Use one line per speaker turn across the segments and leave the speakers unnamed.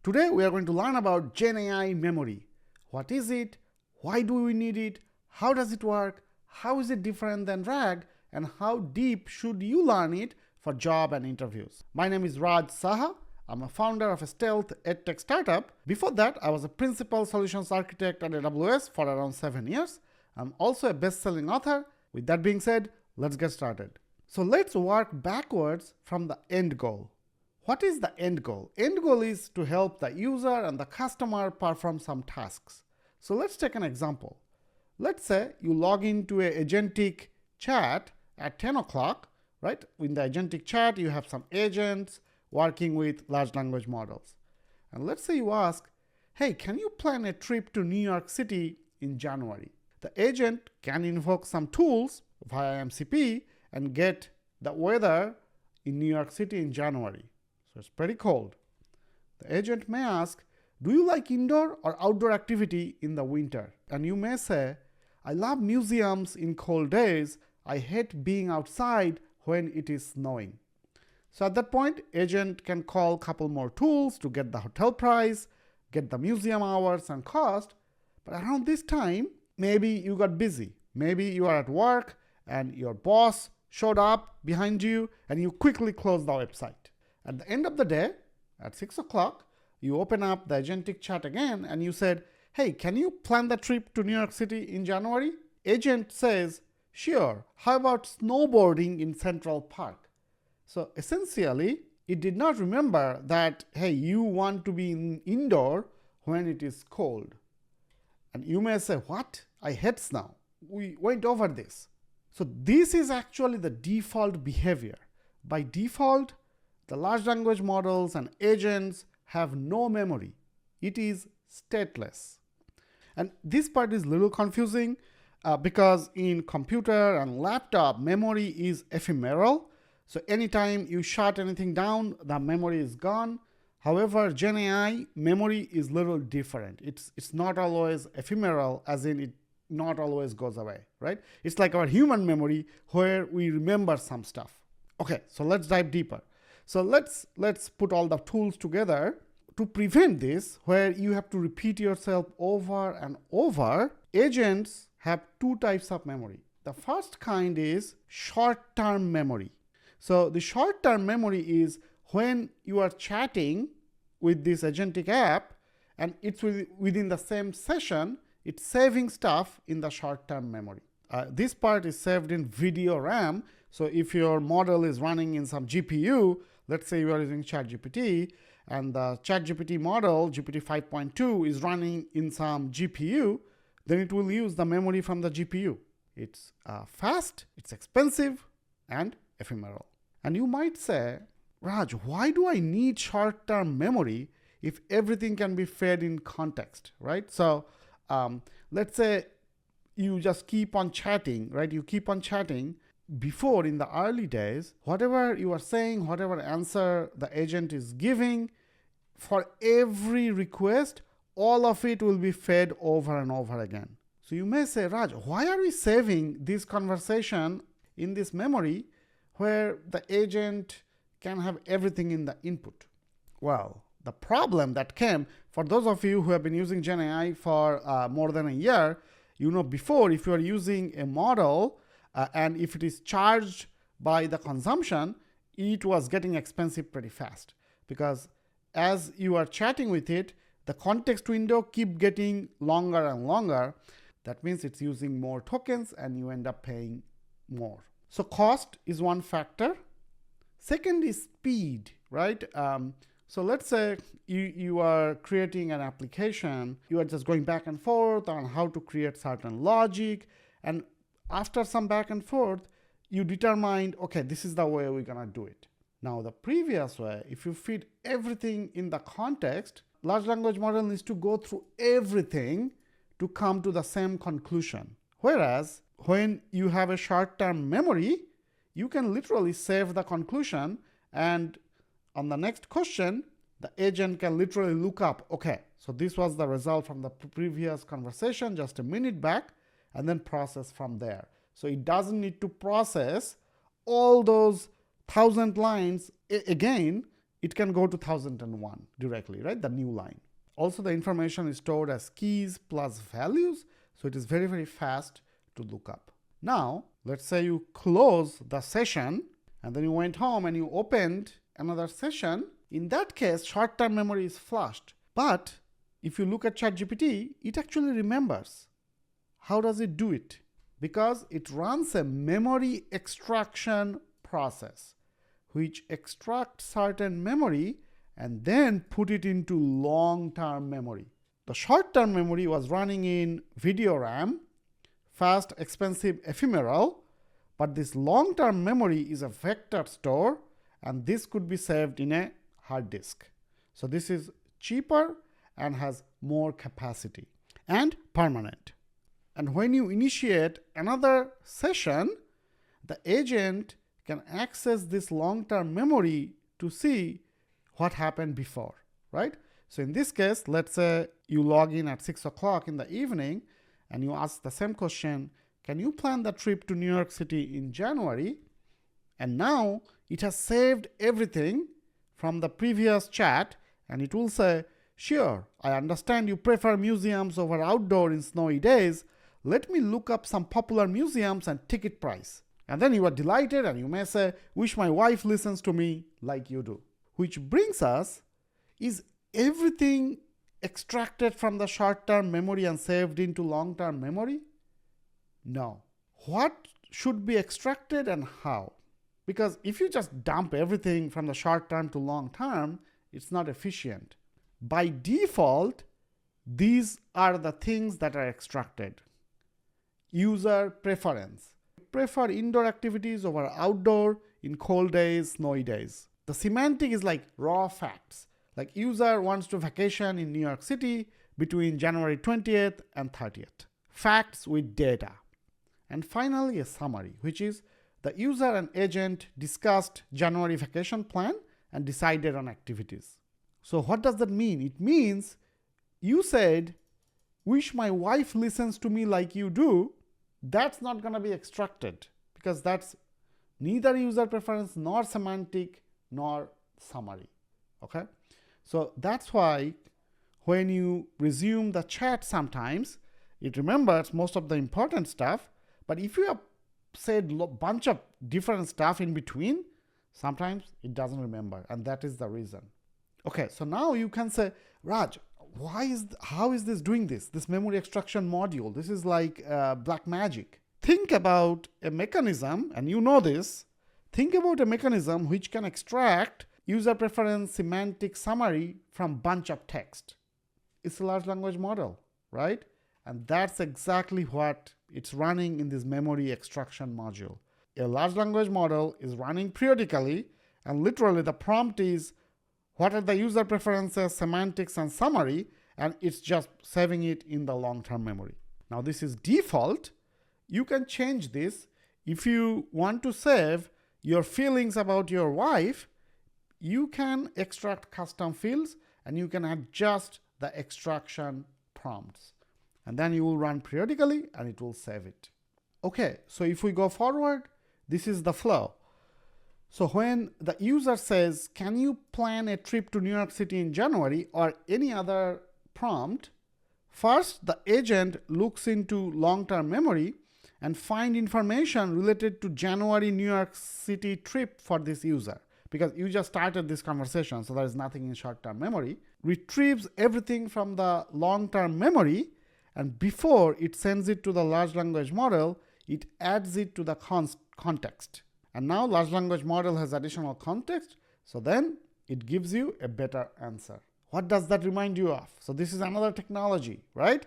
Today we are going to learn about GenAI memory. What is it? Why do we need it? How does it work? How is it different than RAG? And how deep should you learn it for job and interviews? My name is Raj Saha. I'm a founder of a stealth edtech startup. Before that, I was a principal solutions architect at AWS for around 7 years. I'm also a best-selling author. With that being said, let's get started. So let's work backwards from the end goal. What is the end goal? End goal is to help the user and the customer perform some tasks. So let's take an example. Let's say you log into a agentic chat at 10 o'clock, right? In the agentic chat, you have some agents working with large language models. And let's say you ask, hey, can you plan a trip to New York City in January? The agent can invoke some tools via MCP and get the weather in New York City in January. So it's pretty cold. The agent may ask, do you like indoor or outdoor activity in the winter? And you may say, I love museums in cold days. I hate being outside when it is snowing. So at that point, agent can call a couple more tools to get the hotel price, get the museum hours and cost. But around this time, maybe you got busy. Maybe you are at work and your boss showed up behind you and you quickly closed the website. At the end of the day, at 6 o'clock, you open up the agentic chat again and you said, hey, can you plan the trip to New York City in January? Agent says, sure, how about snowboarding in Central Park? So essentially, it did not remember that, hey, you want to be indoor when it is cold. And you may say, what? I hate snow. We went over this. So this is actually the default behavior. By default, the large language models and agents have no memory. It is stateless. And this part is a little confusing because in computer and laptop, memory is ephemeral. So anytime you shut anything down, the memory is gone. However, GenAI memory is a little different. It's not always ephemeral, as in it not always goes away, right? It's like our human memory where we remember some stuff. Okay, so let's dive deeper. So let's put all the tools together to prevent this, where you have to repeat yourself over and over. Agents have two types of memory. The first kind is short-term memory. So the short-term memory is when you are chatting with this agentic app and it's within the same session, it's saving stuff in the short-term memory. This part is saved in video RAM. So if your model is running in some GPU, let's say you are using ChatGPT, and the ChatGPT model, GPT 5.2, is running in some GPU, then it will use the memory from the GPU. It's fast, it's expensive, and ephemeral. And you might say, Raj, why do I need short-term memory if everything can be fed in context, right? So let's say you just keep on chatting, right? You keep on chatting. Before, in the early days, whatever you are saying, whatever answer the agent is giving, for every request, all of it will be fed over and over again. So you may say, Raj, why are we saving this conversation in this memory where the agent can have everything in the input? Well, the problem that came, for those of you who have been using GenAI for more than a year, you know before, if you are using a model, and if it is charged by the consumption, it was getting expensive pretty fast. Because as you are chatting with it, the context window keep getting longer and longer. That means it's using more tokens and you end up paying more. So cost is one factor. Second is speed, right? So let's say you are creating an application. You are just going back and forth on how to create certain logic, and after some back and forth, you determined, okay, this is the way we're gonna do it. Now the previous way, if you feed everything in the context, large language model needs to go through everything to come to the same conclusion. Whereas when you have a short-term memory, you can literally save the conclusion, and on the next question, the agent can literally look up, okay, so this was the result from the previous conversation just a minute back, and then process from there. So it doesn't need to process all those 1,000 lines again it can go to 1001 directly, right? The new line. Also, the information is stored as keys plus values, so it is very, very fast to look up. Now, let's say you close the session and then you went home and you opened another session. In that case, short-term memory is flushed. But if you look at ChatGPT, it actually remembers. How does it do it? Because it runs a memory extraction process, which extracts certain memory and then put it into long-term memory. The short-term memory was running in video RAM, fast, expensive, ephemeral, but this long-term memory is a vector store, and this could be saved in a hard disk. So this is cheaper and has more capacity and permanent. And when you initiate another session, the agent can access this long-term memory to see what happened before, right? So in this case, let's say you log in at 6 o'clock in the evening and you ask the same question, can you plan the trip to New York City in January? And now it has saved everything from the previous chat, and it will say, sure, I understand you prefer museums over outdoor in snowy days. Let me look up some popular museums and ticket price. And then you are delighted and you may say, wish my wife listens to me like you do. Which brings us, is everything extracted from the short-term memory and saved into long-term memory? No. What should be extracted and how? Because if you just dump everything from the short-term to long-term, it's not efficient. By default, these are the things that are extracted. User preference. Prefer indoor activities over outdoor in cold days, snowy days. The semantic is like raw facts. Like user wants to vacation in New York City between January 20th and 30th. Facts with data. And finally, a summary, which is the user and agent discussed January vacation plan and decided on activities. So what does that mean? It means you said, wish my wife listens to me like you do. That's not going to be extracted because that's neither user preference nor semantic nor summary. Okay? So that's why when you resume the chat sometimes, it remembers most of the important stuff. But if you have said a bunch of different stuff in between, sometimes it doesn't remember. And that is the reason. Okay, so now you can say, Raj, how is this doing this? This memory extraction module, this is like black magic. Think about a mechanism, and you know this, think about a mechanism which can extract user preference semantic summary from bunch of text. It's a large language model, right? And that's exactly what it's running in this memory extraction module. A large language model is running periodically, and literally the prompt is, what are the user preferences, semantics, and summary, and it's just saving it in the long-term memory. Now this is default. You can change this. If you want to save your feelings about your wife, you can extract custom fields and you can adjust the extraction prompts. And then you will run periodically and it will save it. Okay, so if we go forward, this is the flow. So when the user says, can you plan a trip to New York City in January or any other prompt, first the agent looks into long-term memory and find information related to January New York City trip for this user. Because you just started this conversation, so there is nothing in short-term memory, retrieves everything from the long-term memory, and before it sends it to the large language model, it adds it to the context. And now large language model has additional context, so then it gives you a better answer. What does that remind you of? So this is another technology, right?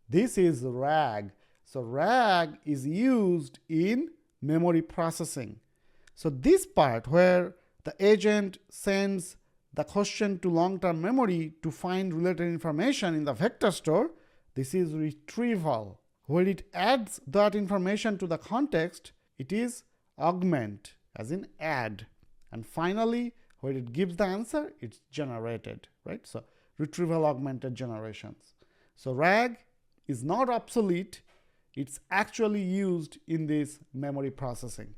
This is RAG. So RAG is used in memory processing. So this part where the agent sends the question to long-term memory to find related information in the vector store, this is retrieval. Where it adds that information to the context, it is augment, as in add. And finally, where it gives the answer, it's generated, right? So retrieval augmented generations. So RAG is not obsolete. It's actually used in this memory processing.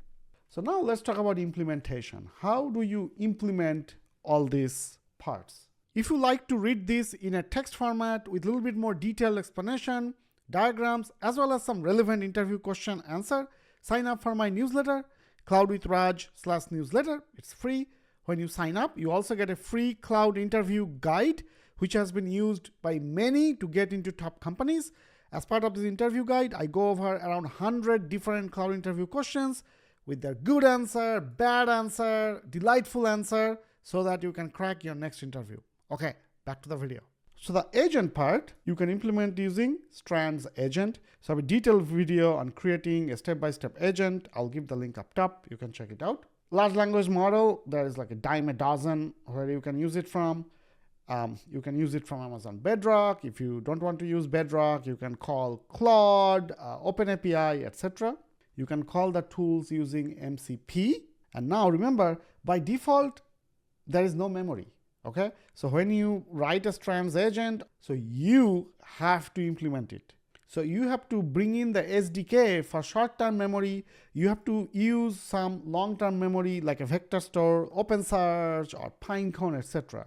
So now let's talk about implementation. How do you implement all these parts. If you like to read this in a text format with a little bit more detailed explanation, diagrams, as well as some relevant interview question answer, sign up for my newsletter, cloudwithraj/newsletter. It's free. When you sign up, you also get a free cloud interview guide, which has been used by many to get into top companies. As part of this interview guide, I go over around 100 different cloud interview questions with their good answer, bad answer, delightful answer, so that you can crack your next interview. Okay, back to the video. So the agent part, you can implement using Strand's agent. So I have a detailed video on creating a step-by-step agent. I'll give the link up top. You can check it out. Large language model, there is like a dime a dozen where you can use it from. You can use it from Amazon Bedrock. If you don't want to use Bedrock, you can call Claude, OpenAI, etc. You can call the tools using MCP. And now remember, by default, there is no memory. Okay, so when you write a Strand's agent, so you have to implement it. So you have to bring in the SDK for short-term memory. You have to use some long-term memory like a vector store, OpenSearch, or Pinecone, etc.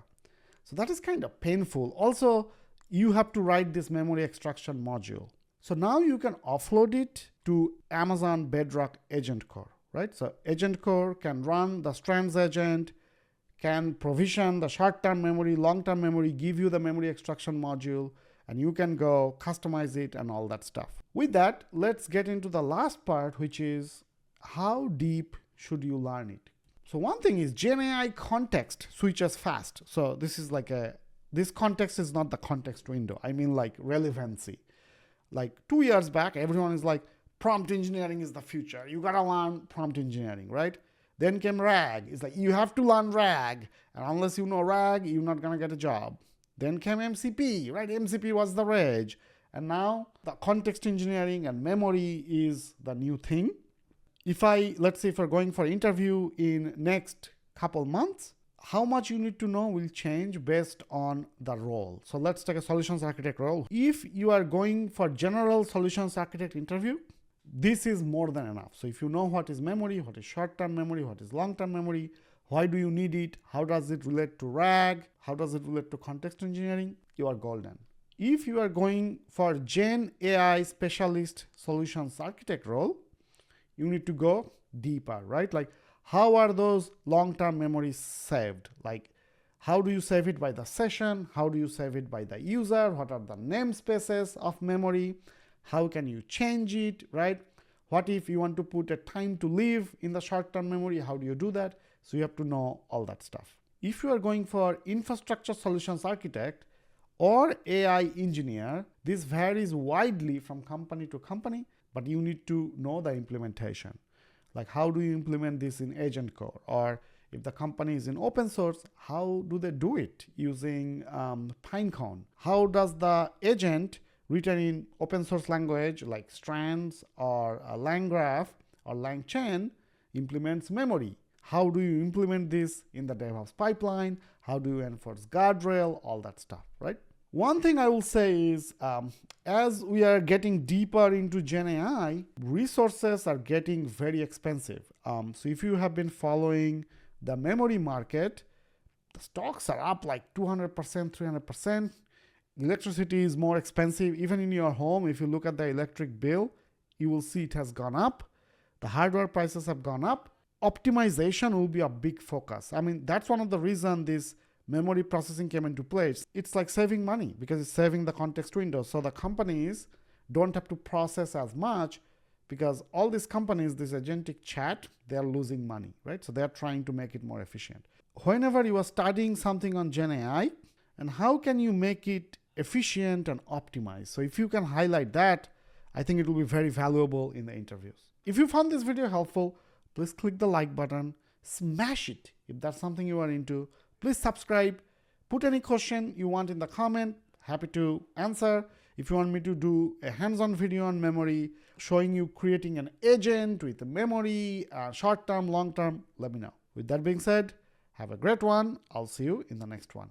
So that is kind of painful. Also, you have to write this memory extraction module. So now you can offload it to Amazon Bedrock Agent Core, right? So Agent Core can run the Strand's agent, can provision the short-term memory, long-term memory, give you the memory extraction module, and you can go customize it and all that stuff. With that, let's get into the last part, which is how deep should you learn it? So one thing is GenAI context switches fast. So this context is not the context window. I mean like relevancy. Like 2 years back, everyone is like, prompt engineering is the future. You gotta learn prompt engineering, right? Then came RAG. It's like, you have to learn RAG. And unless you know RAG, you're not gonna get a job. Then came MCP, right? MCP was the rage. And now the context engineering and memory is the new thing. Let's say if we're going for interview in next couple months, how much you need to know will change based on the role. So let's take a solutions architect role. If you are going for general solutions architect interview, this is more than enough. So if you know what is memory, what is short-term memory, what is long-term memory, why do you need it, how does it relate to RAG, how does it relate to context engineering, you are golden. If you are going for Gen AI specialist solutions architect role, you need to go deeper, right? Like how are those long-term memories saved? Like how do you save it by the session? How do you save it by the user? What are the namespaces of memory? How can you change it, right? What if you want to put a time to live in the short-term memory? How do you do that? So you have to know all that stuff. If you are going for infrastructure solutions architect or AI engineer, this varies widely from company to company, but you need to know the implementation. Like how do you implement this in Agent Core? Or if the company is in open source, how do they do it using Pinecone? How does the agent written in open source language like Strands or LangGraph or LangChain implements memory? How do you implement this in the DevOps pipeline? How do you enforce guardrail? All that stuff, right? One thing I will say is, as we are getting deeper into GenAI, resources are getting very expensive. So if you have been following the memory market, the stocks are up like 200%, 300%. Electricity is more expensive. Even in your home, if you look at the electric bill, you will see it has gone up. The hardware prices have gone up. Optimization will be a big focus. I mean, that's one of the reasons this memory processing came into play. It's like saving money because it's saving the context window. So the companies don't have to process as much because all these companies, this agentic chat, they're losing money, right? So they're trying to make it more efficient. Whenever you are studying something on GenAI, and how can you make it efficient and optimized? So if you can highlight that, I think it will be very valuable in the interviews. If you found this video helpful, please click the like button, smash it if that's something you are into. Please subscribe, put any question you want in the comment, happy to answer. If you want me to do a hands-on video on memory, showing you creating an agent with a memory, short-term, long-term, let me know. With that being said, have a great one. I'll see you in the next one.